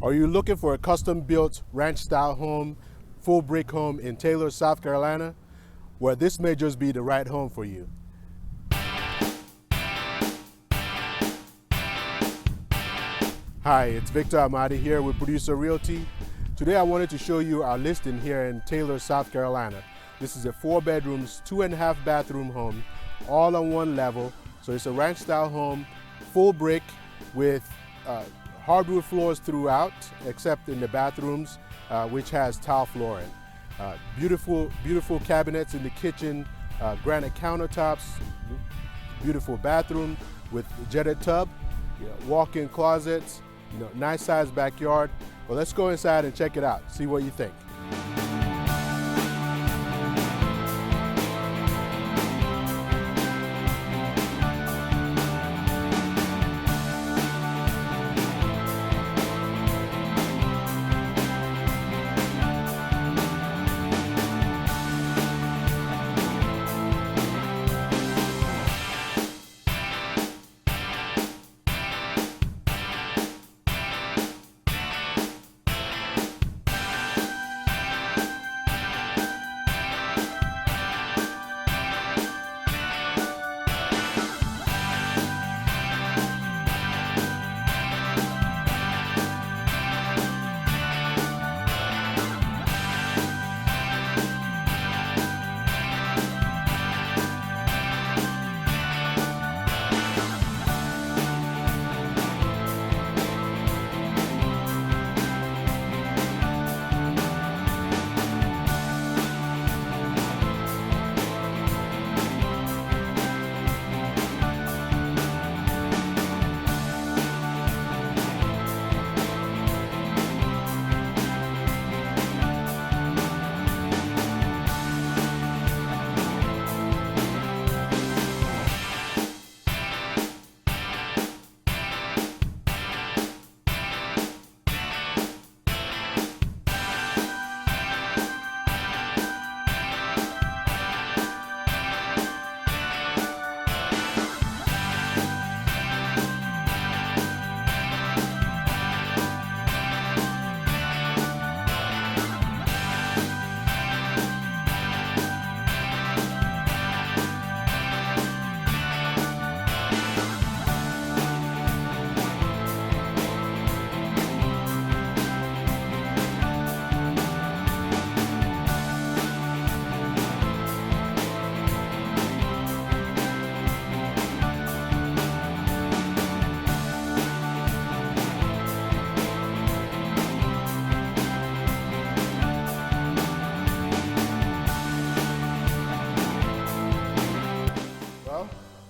Are you looking for a custom-built ranch-style home, full brick home in Taylor, South Carolina? Well, this may just be the right home for you. Hi, it's Victor Amadi here with Producer Realty. Today I wanted to show you our listing here in Taylor, South Carolina. This is a 4 bedrooms, 2.5 bathroom home, all on one level. So it's a ranch-style home, full brick with hardwood floors throughout, except in the bathrooms, which has tile flooring. Beautiful cabinets in the kitchen, granite countertops, beautiful bathroom with jetted tub, walk-in closets, nice sized backyard. Well, let's go inside and check it out, see what you think.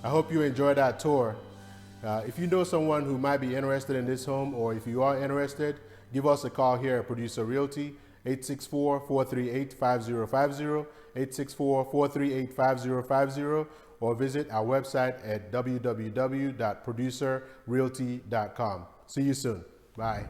I hope you enjoyed that tour. If you know someone who might be interested in this home, or if you are interested, give us a call here at Producer Realty, 864-438-5050, 864-438-5050, or visit our website at www.producerrealty.com. See you soon. Bye.